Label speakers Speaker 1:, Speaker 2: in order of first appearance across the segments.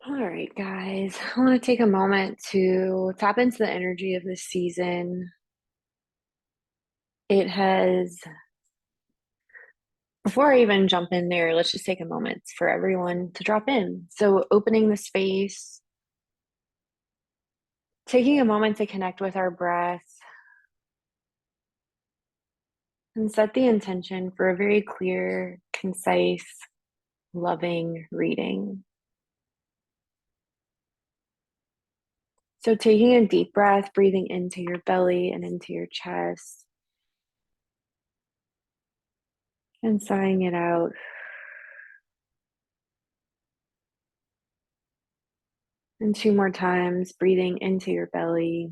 Speaker 1: All right, guys. I want to take a moment to tap into the energy of this season. It has, before I even jump in there, let's just take a moment for everyone to drop in. So, opening the space, taking a moment to connect with our breath, and set the intention for a very clear, concise, loving reading. So, taking a deep breath, breathing into your belly and into your chest, and sighing it out. And two more times, breathing into your belly,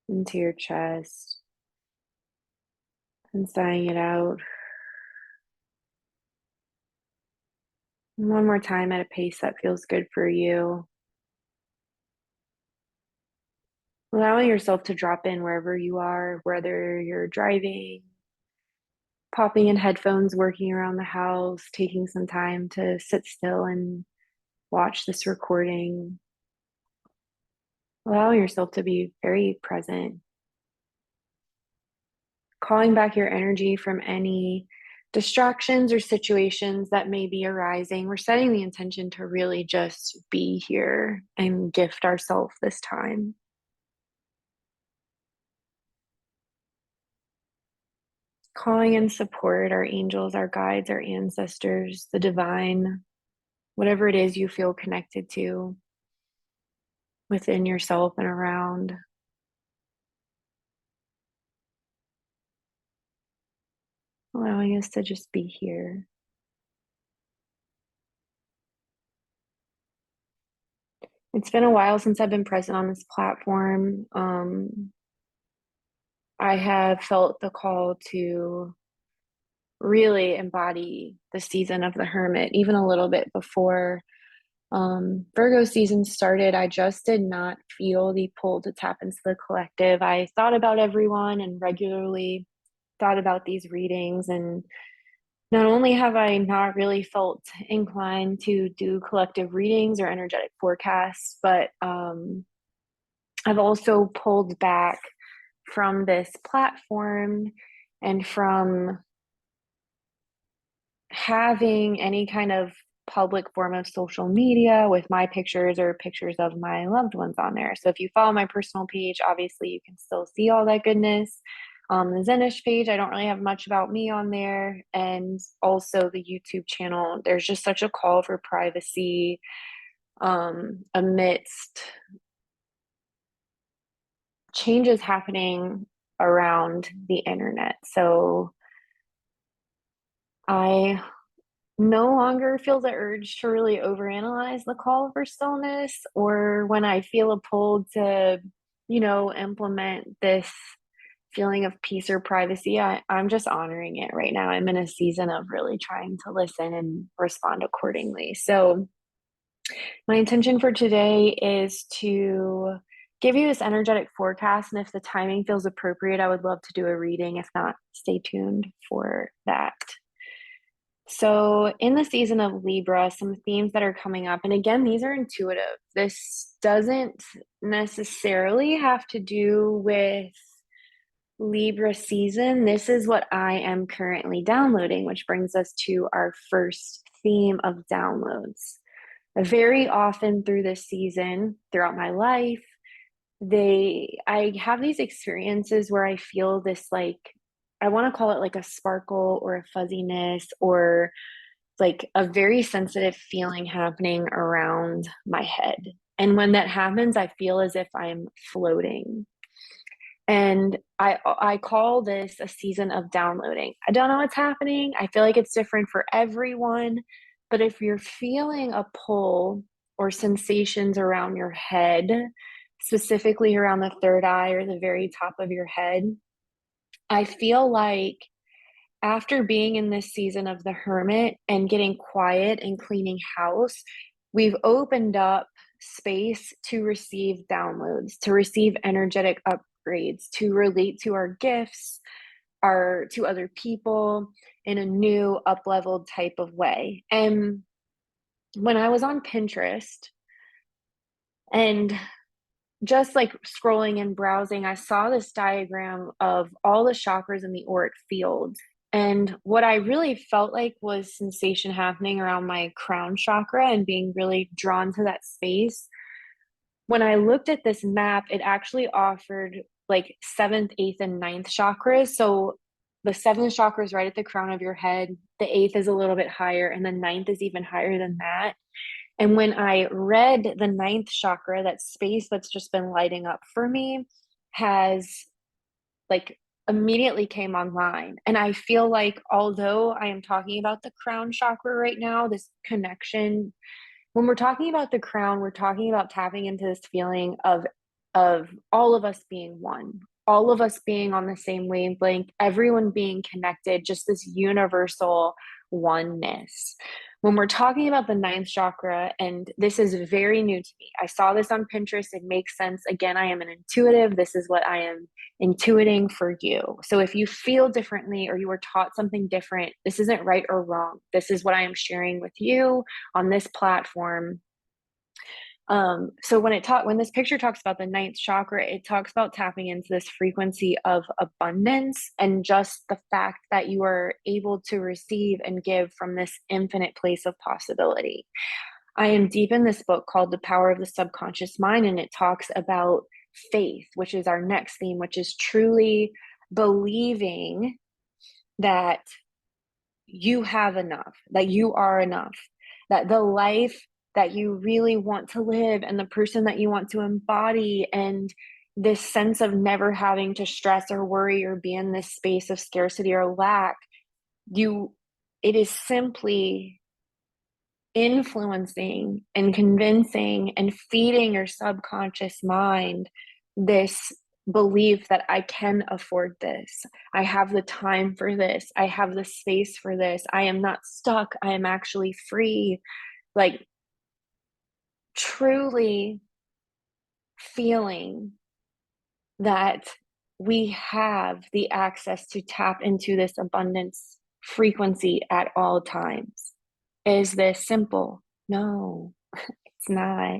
Speaker 1: into your chest, and sighing it out. And one more time at a pace that feels good for you. Allowing yourself to drop in wherever you are, whether you're driving, popping in headphones, working around the house, taking some time to sit still and watch this recording. Allowing yourself to be very present, calling back your energy from any distractions or situations that may be arising. We're setting the intention to really just be here and gift ourselves this time. Calling in support, our angels, our guides, our ancestors, the divine, whatever it is you feel connected to within yourself and around. Allowing us to just be here. It's been a while since I've been present on this platform. I have felt the call to really embody the season of the hermit, even a little bit before Virgo season started. I just did not feel the pull to tap into the collective. I thought about everyone and regularly thought about these readings. And not only have I not really felt inclined to do collective readings or energetic forecasts, but I've also pulled back from this platform and from having any kind of public form of social media with my pictures or pictures of my loved ones on there. So if you follow my personal page, obviously you can still see all that goodness. The Zenish page, I don't really have much about me on there. And also the YouTube channel, there's just such a call for privacy amidst changes happening around the internet. So I no longer feel the urge to really overanalyze the call for stillness, or when I feel a pull to, implement this feeling of peace or privacy, I'm just honoring it right now. I'm in a season of really trying to listen and respond accordingly. So, my intention for today is to give you this energetic forecast. And if the timing feels appropriate, I would love to do a reading. If not, stay tuned for that. So, in the season of Libra, some themes that are coming up, and again, these are intuitive. This doesn't necessarily have to do with Libra season. This is what I am currently downloading, which brings us to our first theme of downloads. Very often through this season, throughout my life, I have these experiences where I feel this, like, I want to call it like a sparkle or a fuzziness or like a very sensitive feeling happening around my head. And when that happens, I feel as if I'm floating. And I call this a season of downloading. I don't know what's happening. I feel like it's different for everyone. But if you're feeling a pull or sensations around your head, specifically around the third eye or the very top of your head, I feel like after being in this season of the hermit and getting quiet and cleaning house, we've opened up space to receive downloads, to receive energetic upgrades, to relate to our gifts, our to other people in a new up-leveled type of way. And when I was on Pinterest and just like scrolling and browsing, I saw this diagram of all the chakras in the auric field. And what I really felt like was sensation happening around my crown chakra and being really drawn to that space. When I looked at this map, it actually offered like seventh, eighth, and ninth chakras. So the seventh chakra is right at the crown of your head, the eighth is a little bit higher, and the ninth is even higher than that. And when I read the ninth chakra, that space that's just been lighting up for me has like immediately came online. And I feel like although I am talking about the crown chakra right now, this connection, when we're talking about the crown, we're talking about tapping into this feeling of all of us being one, all of us being on the same wavelength, everyone being connected, just this universal oneness. When we're talking about the ninth chakra, and this is very new to me, I saw this on Pinterest. It makes sense. Again, I am an intuitive. This is what I am intuiting for you. So if you feel differently or you were taught something different, this isn't right or wrong. This is what I am sharing with you on this platform. So when this picture talks about the ninth chakra, it talks about tapping into this frequency of abundance and just the fact that you are able to receive and give from this infinite place of possibility. I am deep in this book called The Power of the Subconscious Mind, and it talks about faith, which is our next theme, which is truly believing that you have enough, that you are enough, that the life that you really want to live and the person that you want to embody, and this sense of never having to stress or worry or be in this space of scarcity or lack, you it is simply influencing and convincing and feeding your subconscious mind this belief that I can afford this. I have the time for this. I have the space for this. I am not stuck. I am actually free. Like truly feeling that we have the access to tap into this abundance frequency at all times. Is this simple? No, it's not.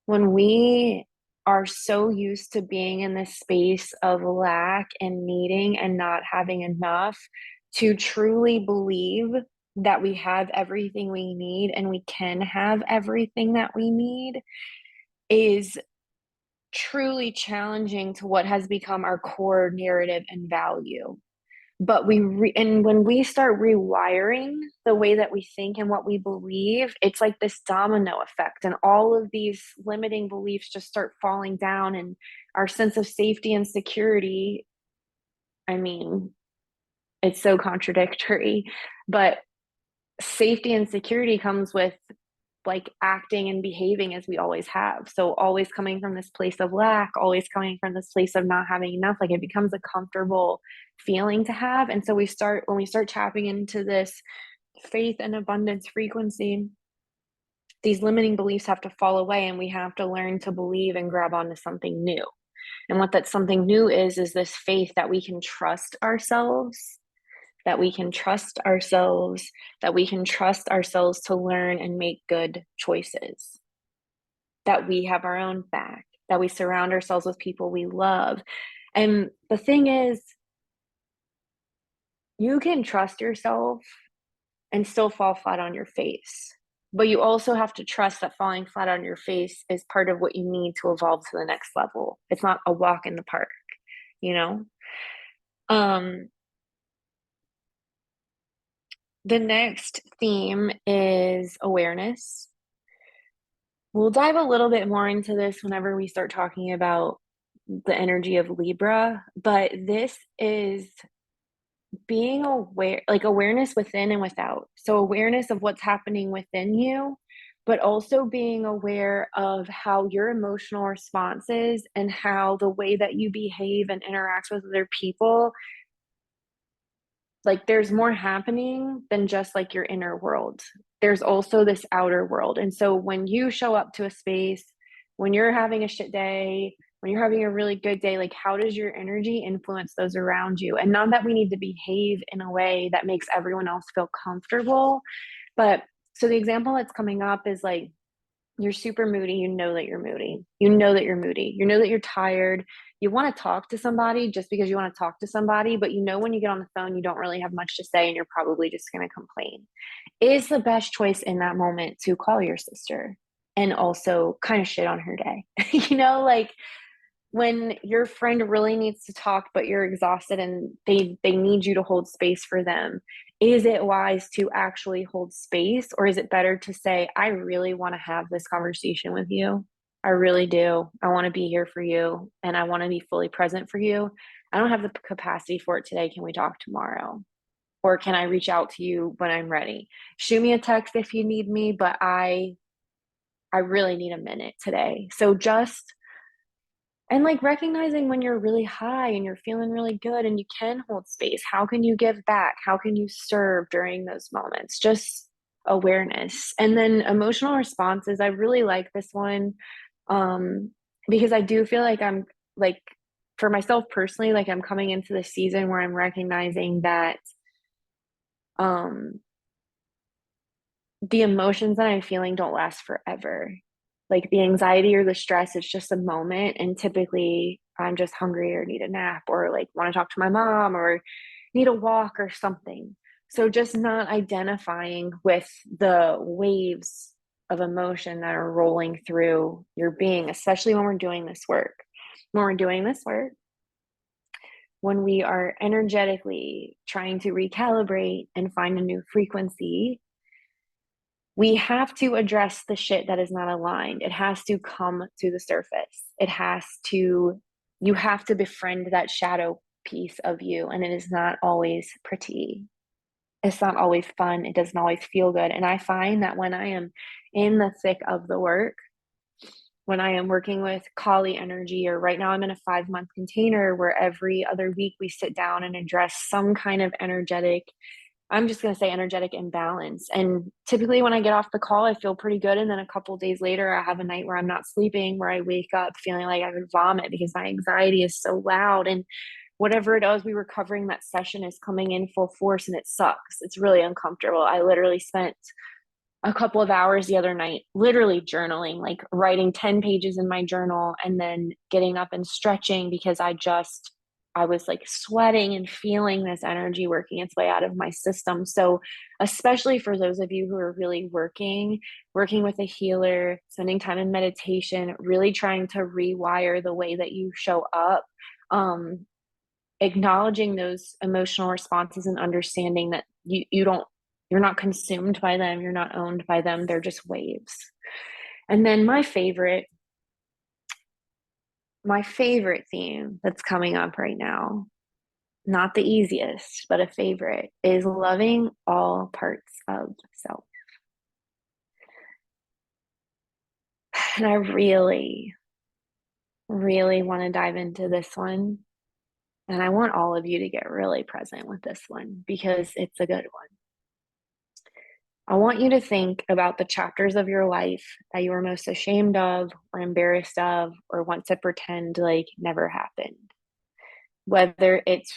Speaker 1: When we are so used to being in this space of lack and needing and not having enough, to truly believe that we have everything we need and we can have everything that we need is truly challenging to what has become our core narrative and value. But and when we start rewiring the way that we think and what we believe, it's like this domino effect, and all of these limiting beliefs just start falling down, and our sense of safety and security, I mean, it's so contradictory, but safety and security comes with like acting and behaving as we always have. So always coming from this place of lack, always coming from this place of not having enough, like it becomes a comfortable feeling to have. And so when we start tapping into this faith and abundance frequency, these limiting beliefs have to fall away and we have to learn to believe and grab onto something new. And what that something new is this faith that we can trust ourselves, that we can trust ourselves, that we can trust ourselves to learn and make good choices, that we have our own back, that we surround ourselves with people we love. And the thing is, you can trust yourself and still fall flat on your face. But you also have to trust that falling flat on your face is part of what you need to evolve to the next level. It's not a walk in the park, you know? Um, the next theme is awareness. We'll dive a little bit more into this whenever we start talking about the energy of Libra, but this is being aware, like awareness within and without. So, awareness of what's happening within you, but also being aware of how your emotional responses and how the way that you behave and interact with other people, like there's more happening than just like your inner world. There's also this outer world. And so when you show up to a space, when you're having a shit day, when you're having a really good day, like how does your energy influence those around you? And not that we need to behave in a way that makes everyone else feel comfortable, but So the example that's coming up is like you're super moody, you know that you're moody. You know that you're moody. You know that you're tired. You want to talk to somebody just because you want to talk to somebody, but you know when you get on the phone, you don't really have much to say and you're probably just going to complain. Is the best choice in that moment to call your sister and also kind of shit on her day? Like when your friend really needs to talk but you're exhausted and they need you to hold space for them, is it wise to actually hold space, or is it better to say, I really want to have this conversation with you? I really do. I want to be here for you and I want to be fully present for you. I don't have the capacity for it today. Can we talk tomorrow? Or can I reach out to you when I'm ready? Shoot me a text if you need me, but I really need a minute today. So just and like recognizing when you're really high and you're feeling really good and you can hold space. How can you give back? How can you serve during those moments? Just awareness. And then emotional responses. I really like this one, um, because I do feel like I'm like, for myself personally, like I'm coming into the season where I'm recognizing that um, the emotions that I'm feeling don't last forever. Like the anxiety or the stress, it's just a moment. And typically I'm just hungry or need a nap or like want to talk to my mom or need a walk or something. So just not identifying with the waves of emotion that are rolling through your being, especially when we're doing this work. When we're doing this work, when we are energetically trying to recalibrate and find a new frequency, we have to address the shit that is not aligned. It has to come to the surface. You have to befriend that shadow piece of you. And it is not always pretty. It's not always fun. It doesn't always feel good. And I find that when I am in the thick of the work, when I am working with Kali energy, or right now I'm in a 5-month container where every other week we sit down and address some kind of energetic, I'm just going to say energetic imbalance. And typically when I get off the call, I feel pretty good. And then a couple of days later, I have a night where I'm not sleeping, where I wake up feeling like I could vomit because my anxiety is so loud. And whatever it is we were covering that session is coming in full force and it sucks. It's really uncomfortable. I literally spent a couple of hours the other night, literally journaling, like writing 10 pages in my journal and then getting up and stretching because I was like sweating and feeling this energy working its way out of my system. So, especially for those of you who are really working with a healer, spending time in meditation, really trying to rewire the way that you show up, um, acknowledging those emotional responses and understanding that you're not consumed by them, you're not owned by them, they're just waves. And then my favorite theme that's coming up right now, not the easiest, but a favorite, is loving all parts of self. And I really, really want to dive into this one. And I want all of you to get really present with this one because it's a good one. I want you to think about the chapters of your life that you were most ashamed of or embarrassed of or want to pretend like never happened. Whether it's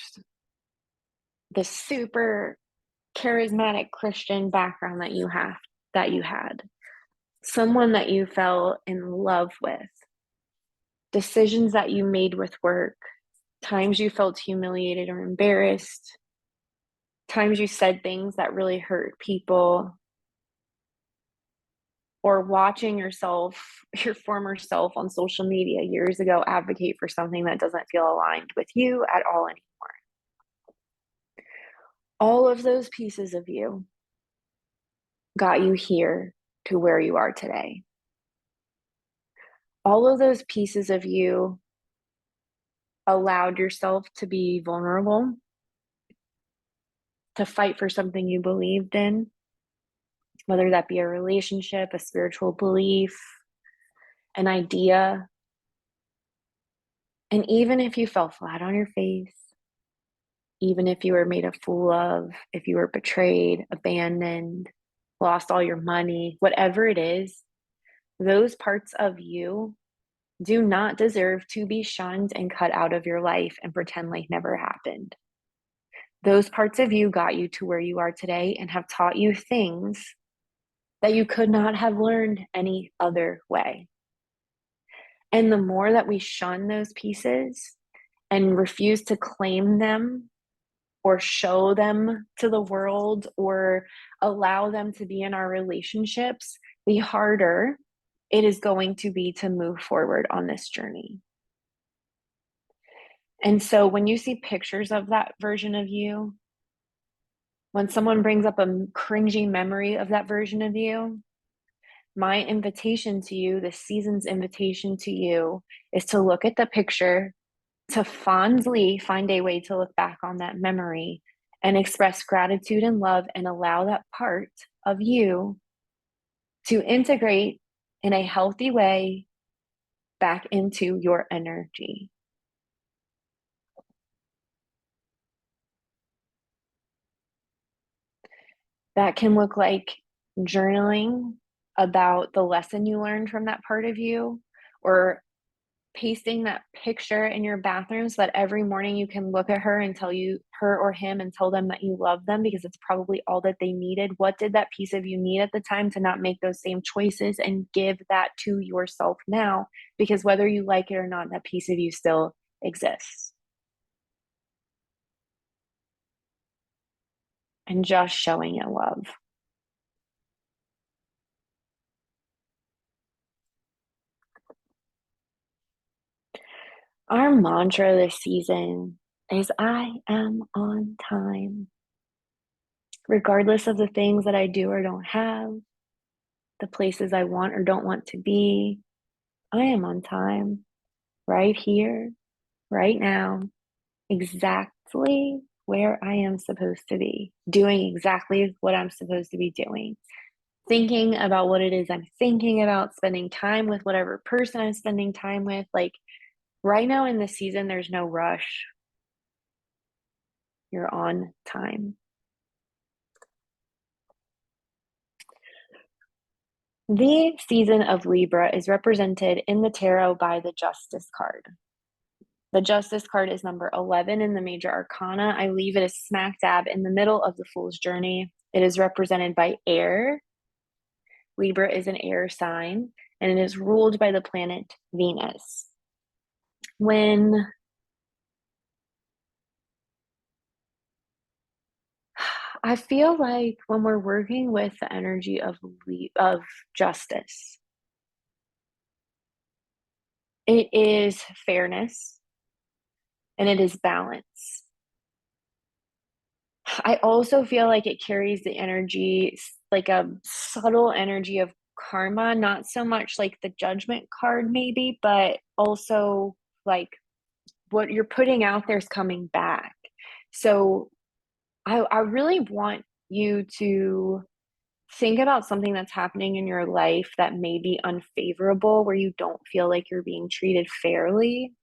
Speaker 1: the super charismatic Christian background that you had, someone that you fell in love with, decisions that you made with work, times you felt humiliated or embarrassed, times you said things that really hurt people, or watching your former self on social media years ago advocate for something that doesn't feel aligned with you at all anymore. All of those pieces of you got you here to where you are today. All of those pieces of you allowed yourself to be vulnerable, to fight for something you believed in, whether that be a relationship, a spiritual belief, an idea. And even if you fell flat on your face, even if you were made a fool of, if you were betrayed, abandoned, lost all your money, whatever it is, those parts of you do not deserve to be shunned and cut out of your life and pretend like never happened. Those parts of you got you to where you are today and have taught you things that you could not have learned any other way. And the more that we shun those pieces and refuse to claim them or show them to the world or allow them to be in our relationships, the harder it is going to be to move forward on this journey. And so when you see pictures of that version of you, when someone brings up a cringy memory of that version of you, my invitation to you, this season's invitation to you, is to look at the picture, to fondly find a way to look back on that memory and express gratitude and love and allow that part of you to integrate in a healthy way back into your energy. That can look like journaling about the lesson you learned from that part of you, or pasting that picture in your bathroom so that every morning you can look at her and tell you her or him and tell them that you love them because it's probably all that they needed. What did that piece of you need at the time to not make those same choices, and give that to yourself now, because whether you like it or not, that piece of you still exists. And just showing it love. Our mantra this season is I am on time. Regardless of the things that I do or don't have, the places I want or don't want to be, I am on time, right here, right now, exactly where I am supposed to be, doing exactly what I'm supposed to be doing, thinking about what it is I'm thinking about, spending time with whatever person I'm spending time with. Like right now in this season, there's no rush. You're on time. The season of Libra is represented in the tarot by the Justice card. The Justice card is number 11 in the major arcana. I leave it as smack dab in the middle of the Fool's Journey. It is represented by air. Libra is an air sign, and it is ruled by the planet Venus. When I feel like when we're working with the energy of justice, it is fairness and it is balance. I also feel like it carries the energy, like a subtle energy of karma, not so much like the judgment card, maybe, but also like what you're putting out there is coming back. So I really want you to think about something that's happening in your life that may be unfavorable, where you don't feel like you're being treated fairly.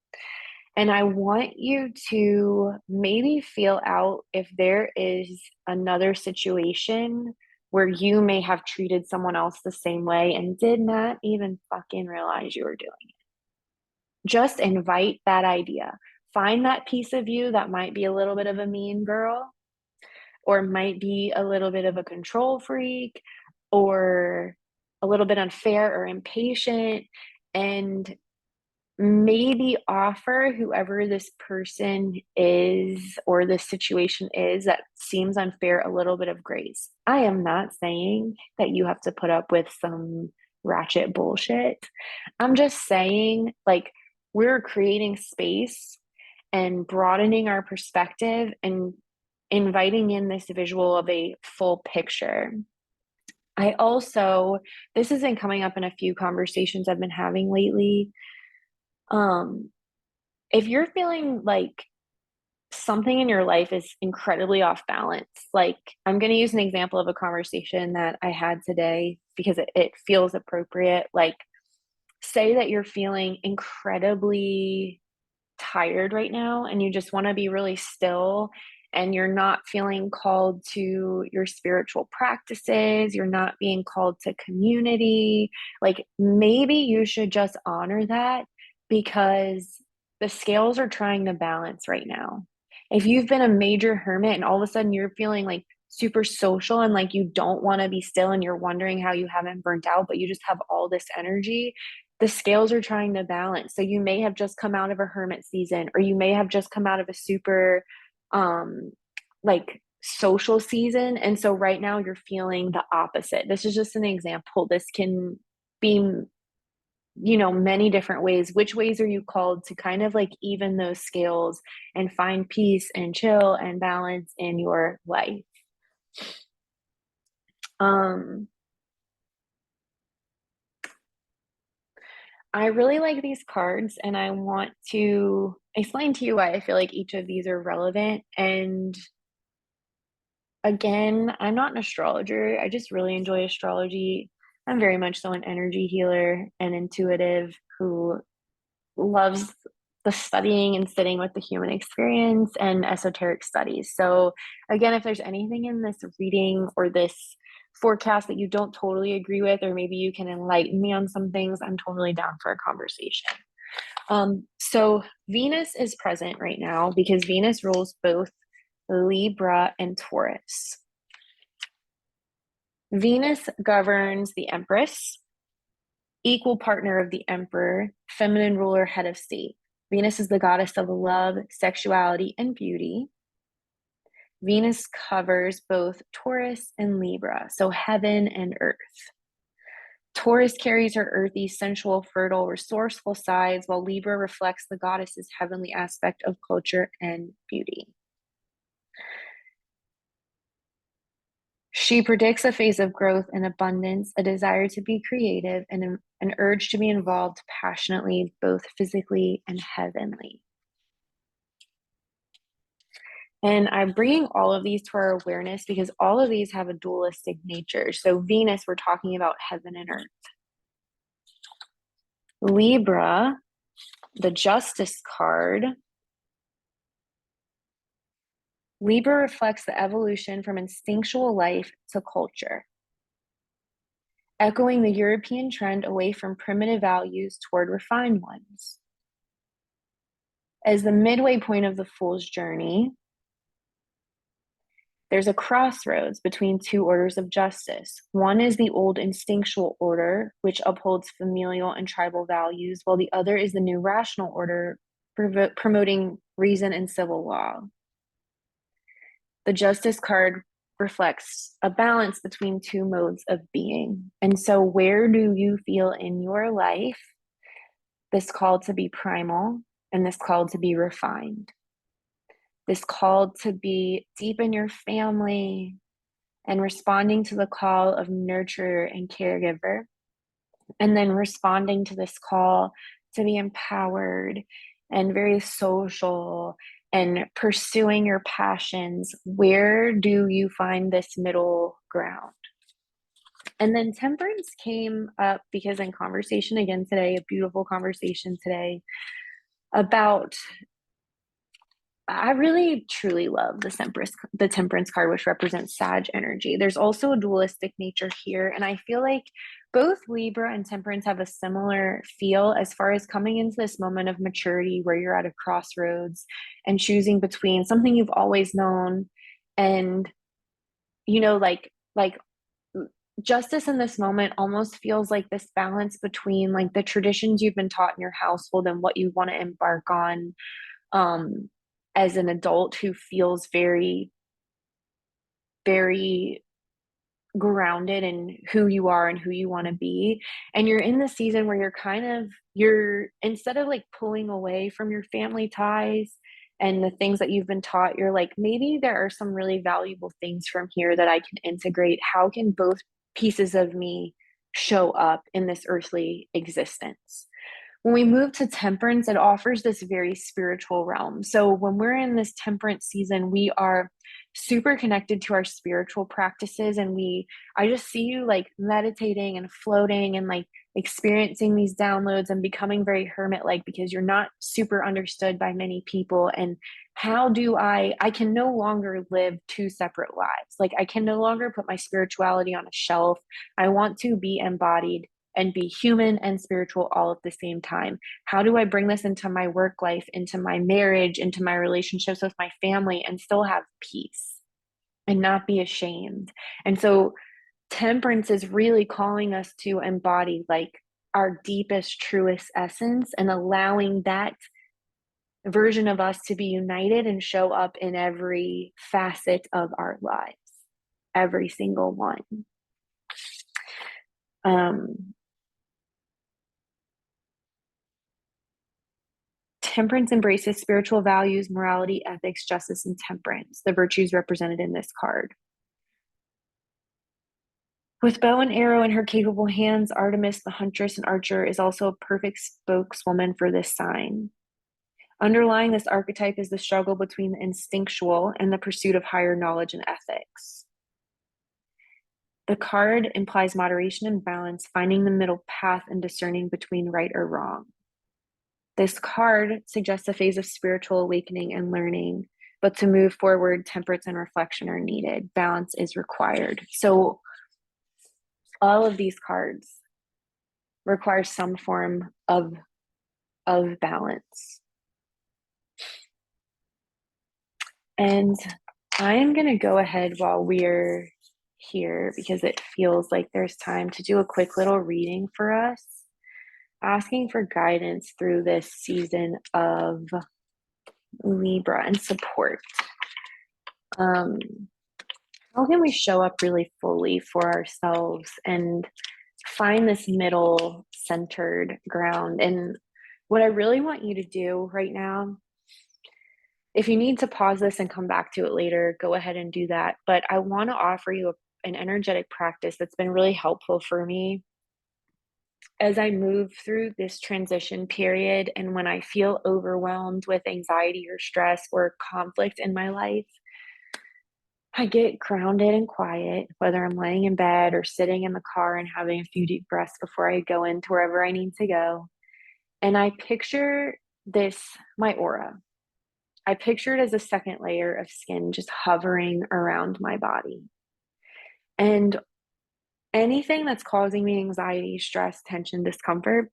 Speaker 1: And I want you to maybe feel out if there is another situation where you may have treated someone else the same way and did not even fucking realize you were doing it. Just invite that idea. Find that piece of you that might be a little bit of a mean girl, or might be a little bit of a control freak, or a little bit unfair or impatient, and maybe offer whoever this person is or this situation is that seems unfair a little bit of grace. I am not saying that you have to put up with some ratchet bullshit. I'm just saying, like, we're creating space and broadening our perspective and inviting in this visual of a full picture. I also, this has been coming up in a few conversations I've been having lately. Um, if you're feeling like something in your life is incredibly off balance, like I'm going to use an example of a conversation that I had today because it feels appropriate. Like, say that you're feeling incredibly tired right now and you just want to be really still, and you're not feeling called to your spiritual practices, you're not being called to community, like maybe you should just honor that, because the scales are trying to balance right now. If you've been a major hermit and all of a sudden you're feeling like super social and like you don't want to be still and you're wondering how you haven't burnt out, but you just have all this energy, the scales are trying to balance. So you may have just come out of a hermit season, or you may have just come out of a super um like social season. And so right now you're feeling the opposite. This is just an example. This can be, many different ways. Which ways are you called to kind of like even those scales and find peace and chill and balance in your life? Um, I really like these cards and I want to explain to you why I feel like each of these are relevant. And again, I'm not an astrologer. I just really enjoy astrology. I'm very much so an energy healer and intuitive who loves the studying and sitting with the human experience and esoteric studies. So, again, if there's anything in this reading or this forecast that you don't totally agree with, or maybe you can enlighten me on some things, I'm totally down for a conversation. So Venus is present right now because Venus rules both Libra and Taurus. Venus governs the Empress, equal partner of the Emperor, feminine ruler, head of state. Venus is the goddess of love, sexuality, and beauty. Venus covers both Taurus and Libra, so heaven and earth. Taurus carries her earthy, sensual, fertile, resourceful sides, while Libra reflects the goddess's heavenly aspect of culture and beauty. She predicts a phase of growth and abundance, a desire to be creative, and an urge to be involved passionately, both physically and heavenly. And I'm bringing all of these to our awareness because all of these have a dualistic nature. So Venus, we're talking about heaven and earth. Libra, the Justice card. Libra reflects the evolution from instinctual life to culture, echoing the European trend away from primitive values toward refined ones. As the midway point of the Fool's journey, there's a crossroads between two orders of justice. One is the old instinctual order, which upholds familial and tribal values, while the other is the new rational order, promoting reason and civil law. The Justice card reflects a balance between two modes of being. And so, where do you feel in your life this call to be primal and this call to be refined? This call to be deep in your family and responding to the call of nurturer and caregiver, and then responding to this call to be empowered and very social and pursuing your passions. Where do you find this middle ground? And then temperance came up because in conversation again today, a beautiful conversation today about, I really truly love the temperance card, which represents Sag energy. There's also a dualistic nature here. And I feel like both Libra and temperance have a similar feel as far as coming into this moment of maturity where you're at a crossroads and choosing between something you've always known and, like justice in this moment almost feels like this balance between like the traditions you've been taught in your household and what you want to embark on um as an adult who feels very, very grounded in who you are and who you want to be. And you're in the season where you're instead of like pulling away from your family ties and the things that you've been taught, you're like, maybe there are some really valuable things from here that I can integrate. How can both pieces of me show up in this earthly existence? When we move to temperance, it offers this very spiritual realm. So when we're in this temperance season, we are super connected to our spiritual practices. And I just see you like meditating and floating and like experiencing these downloads and becoming very hermit like because you're not super understood by many people. And how do I can no longer live two separate lives. Like I can no longer put my spirituality on a shelf. I want to be embodied and be human and spiritual all at the same time. How do I bring this into my work life, into my marriage, into my relationships with my family, and still have peace and not be ashamed. And so temperance is really calling us to embody like our deepest, truest essence and allowing that version of us to be united and show up in every facet of our lives, every single one. Temperance embraces spiritual values, morality, ethics, justice, and temperance, the virtues represented in this card. With bow and arrow in her capable hands, Artemis, the huntress and archer, is also a perfect spokeswoman for this sign. Underlying this archetype is the struggle between the instinctual and the pursuit of higher knowledge and ethics. The card implies moderation and balance, finding the middle path and discerning between right or wrong. This card suggests a phase of spiritual awakening and learning, but to move forward, temperance and reflection are needed. Balance is required. So all of these cards require some form of balance. And I'm going to go ahead while we're here, because it feels like there's time to do a quick little reading for us, asking for guidance through this season of Libra and support. How can we show up really fully for ourselves and find this middle centered ground? And what I really want you to do right now, if you need to pause this and come back to it later, go ahead and do that. But I want to offer you an energetic practice that's been really helpful for me as I move through this transition period. And when I feel overwhelmed with anxiety or stress or conflict in my life, I get grounded and quiet, whether I'm laying in bed or sitting in the car and having a few deep breaths before I go into wherever I need to go. And I picture this, my aura. I picture it as a second layer of skin just hovering around my body. And anything that's causing me anxiety, stress, tension, discomfort,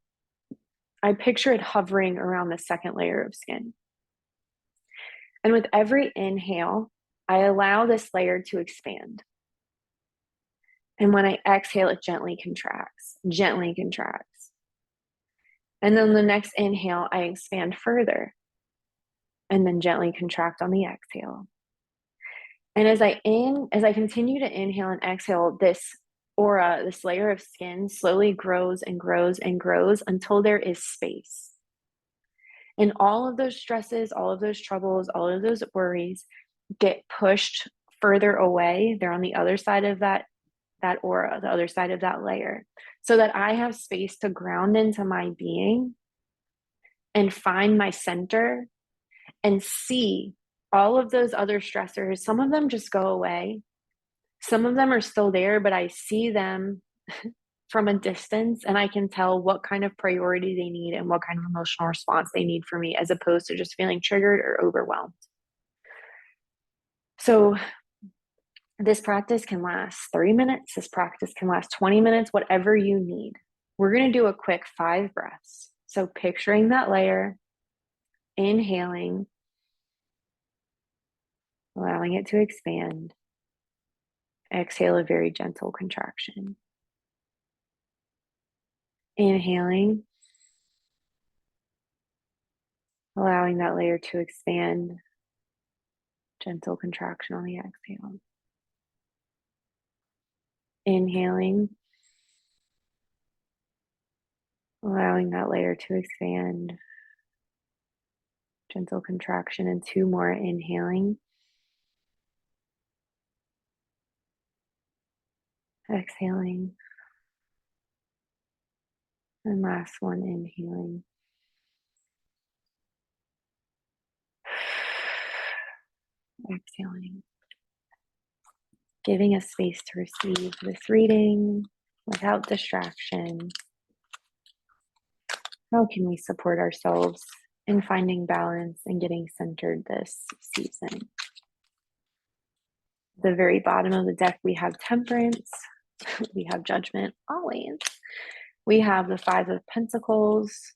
Speaker 1: I picture it hovering around the second layer of skin. And with every inhale, I allow this layer to expand. And when I exhale, it gently contracts, gently contracts. And then the next inhale, I expand further and then gently contract on the exhale. And as I continue to inhale and exhale, this aura, this layer of skin slowly grows and grows and grows until there is space. And all of those stresses, all of those troubles, all of those worries get pushed further away. They're on the other side of that aura, the other side of that layer, so that I have space to ground into my being and find my center and see all of those other stressors. Some of them just go away. Some of them are still there, but I see them from a distance and I can tell what kind of priority they need and what kind of emotional response they need from me, as opposed to just feeling triggered or overwhelmed. So this practice can last 3 minutes. This practice can last 20 minutes, whatever you need. We're going to do a quick 5 breaths. So picturing that layer, inhaling, allowing it to expand. Exhale, a very gentle contraction. Inhaling, allowing that layer to expand. Gentle contraction on the exhale. Inhaling, allowing that layer to expand. Gentle contraction, and 2 more. Inhaling. Exhaling. And last one, inhaling. Exhaling. Giving us space to receive this reading without distraction. How can we support ourselves in finding balance and getting centered this season? The very bottom of the deck, we have temperance, we have judgment, always. We have the 5 of Pentacles,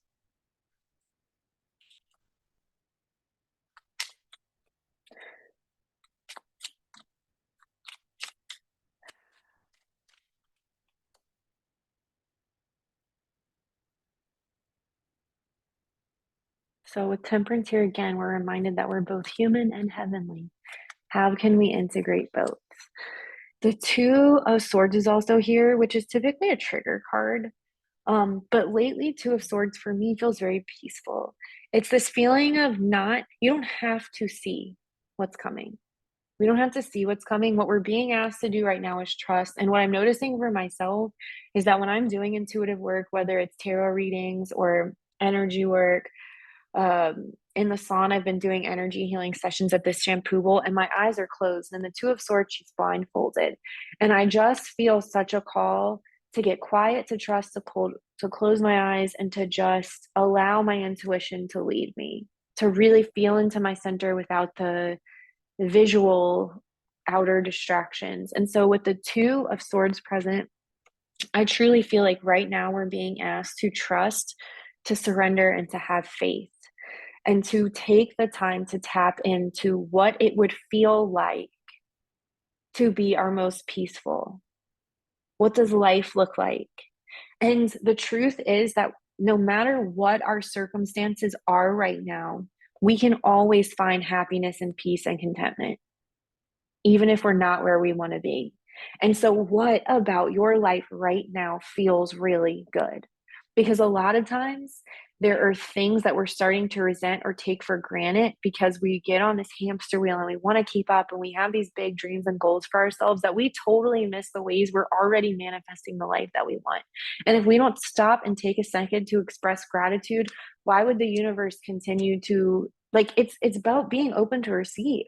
Speaker 1: So, with temperance here again, we're reminded that we're both human and heavenly. How can we integrate both? The Two of Swords is also here, which is typically a trigger card. But lately, Two of Swords for me feels very peaceful. It's this feeling of not, you don't have to see what's coming. We don't have to see what's coming. What we're being asked to do right now is trust. And what I'm noticing for myself is that when I'm doing intuitive work, whether it's tarot readings or energy work, in the salon, I've been doing energy healing sessions at this shampoo bowl, and my eyes are closed. And the Two of Swords, she's blindfolded. And I just feel such a call to get quiet, to trust, to close my eyes, and to just allow my intuition to lead me, to really feel into my center without the visual outer distractions. And so, with the Two of Swords present, I truly feel like right now we're being asked to trust, to surrender, and to have faith, and to take the time to tap into what it would feel like to be our most peaceful. What does life look like? And the truth is that no matter what our circumstances are right now, we can always find happiness and peace and contentment, even if we're not where we want to be. And so, what about your life right now feels really good? Because a lot of times there are things that we're starting to resent or take for granted because we get on this hamster wheel and we want to keep up and we have these big dreams and goals for ourselves that we totally miss the ways we're already manifesting the life that we want. And if we don't stop and take a second to express gratitude, why would the universe continue to, like, it's about being open to receive.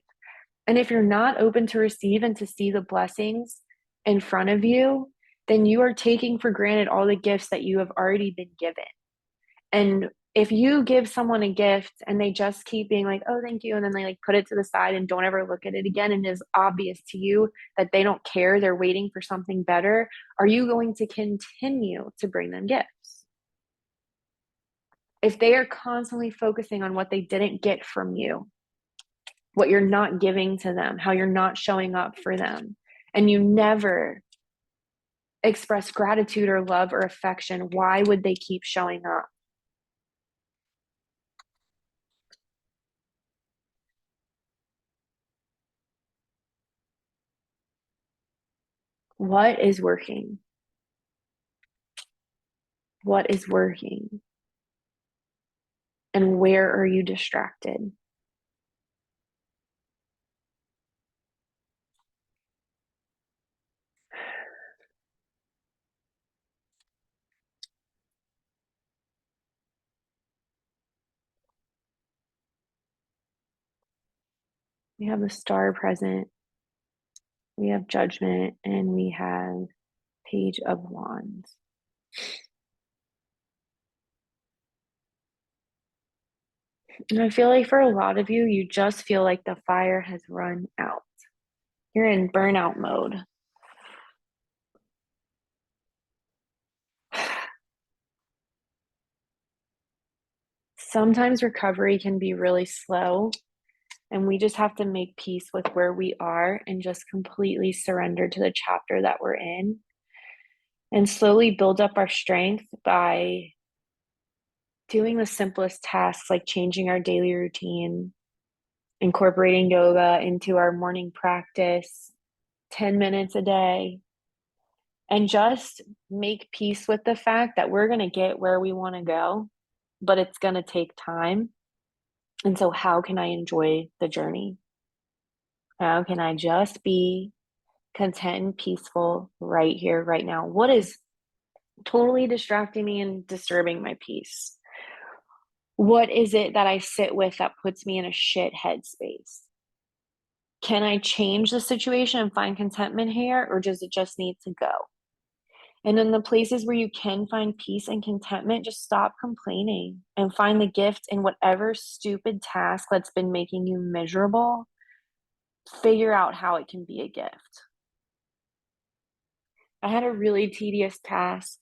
Speaker 1: And if you're not open to receive and to see the blessings in front of you, then you are taking for granted all the gifts that you have already been given. And if you give someone a gift and they just keep being like, oh, thank you, and then they like put it to the side and don't ever look at it again, and it is obvious to you that they don't care, they're waiting for something better, are you going to continue to bring them gifts? If they are constantly focusing on what they didn't get from you, what you're not giving to them, how you're not showing up for them, and you never express gratitude or love or affection, why would they keep showing up? What is working? What is working? And where are you distracted? We have the Star present, we have Judgment, and we have Page of Wands. And I feel like for a lot of you, you just feel like the fire has run out. You're in burnout mode. Sometimes recovery can be really slow, and we just have to make peace with where we are and just completely surrender to the chapter that we're in and slowly build up our strength by doing the simplest tasks like changing our daily routine, incorporating yoga into our morning practice, 10 minutes a day, and just make peace with the fact that we're going to get where we want to go, but it's going to take time. And so, how can I enjoy the journey? How can I just be content and peaceful right here, right now? What is totally distracting me and disturbing my peace? What is it that I sit with that puts me in a shit headspace? Can I change the situation and find contentment here, or does it just need to go? And in the places where you can find peace and contentment, just stop complaining and find the gift in whatever stupid task that's been making you miserable. Figure out how it can be a gift. I had a really tedious task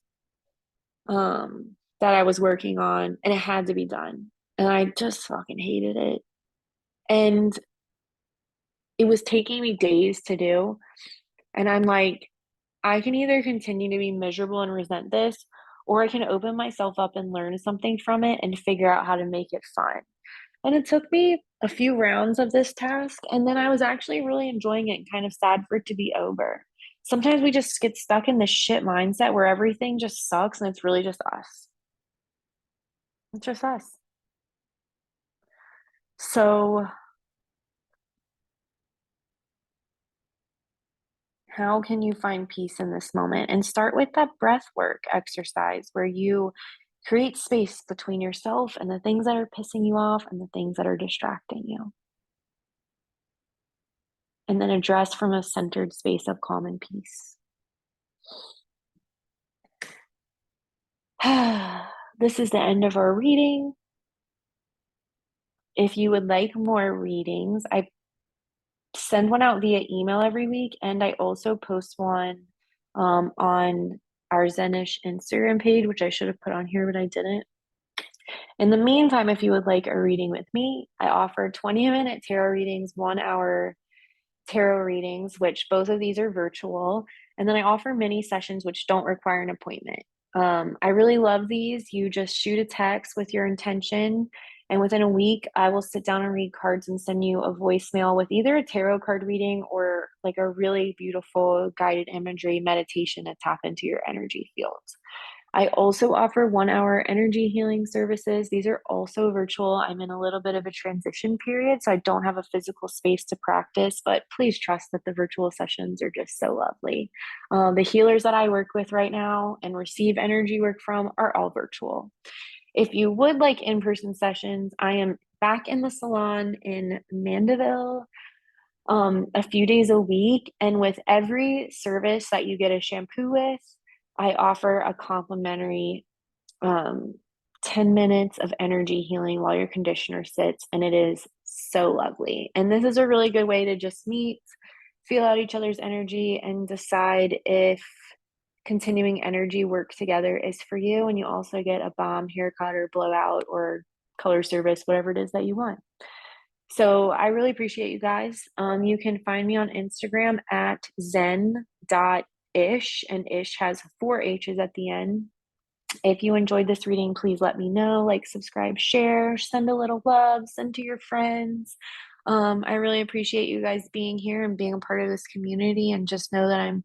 Speaker 1: that I was working on, and it had to be done. And I just fucking hated it. And it was taking me days to do. And I'm like, I can either continue to be miserable and resent this, or I can open myself up and learn something from it and figure out how to make it fun. And it took me a few rounds of this task, and then I was actually really enjoying it and kind of sad for it to be over. Sometimes we just get stuck in this shit mindset where everything just sucks and it's really just us. It's just us. So, how can you find peace in this moment? And start with that breath work exercise where you create space between yourself and the things that are pissing you off and the things that are distracting you. And then address from a centered space of calm and peace. This is the end of our reading. If you would like more readings, I send one out via email every week, and I also post one on our Zenish Instagram page, which I should have put on here, but I didn't. In the meantime, if you would like a reading with me, I offer 20-minute tarot readings, 1 hour tarot readings, which both of these are virtual. And then I offer mini sessions, which don't require an appointment. I really love these. You just shoot a text with your intention, and within a week, I will sit down and read cards and send you a voicemail with either a tarot card reading or like a really beautiful guided imagery meditation to tap into your energy fields. I also offer 1 hour energy healing services. These are also virtual. I'm in a little bit of a transition period, so I don't have a physical space to practice, but please trust that the virtual sessions are just so lovely. The healers that I work with right now and receive energy work from are all virtual. If you would like in person sessions, I am back in the salon in Mandeville a few days a week. And with every service that you get a shampoo with, I offer a complimentary um, 10 minutes of energy healing while your conditioner sits. And it is so lovely. And this is a really good way to just meet, feel out each other's energy, and decide if continuing energy work together is for you. And you also get a bomb haircut or blowout or color service, whatever it is that you want. So I really appreciate you guys. You can find me on Instagram at zen.ish, and ish has 4 H's at the end. If you enjoyed this reading, please let me know. Like, subscribe, share, send a little love, send to your friends. I really appreciate you guys being here and being a part of this community, and just know that I'm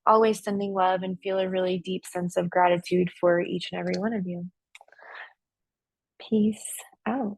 Speaker 1: always sending love and feel a really deep sense of gratitude for each and every one of you. Peace out.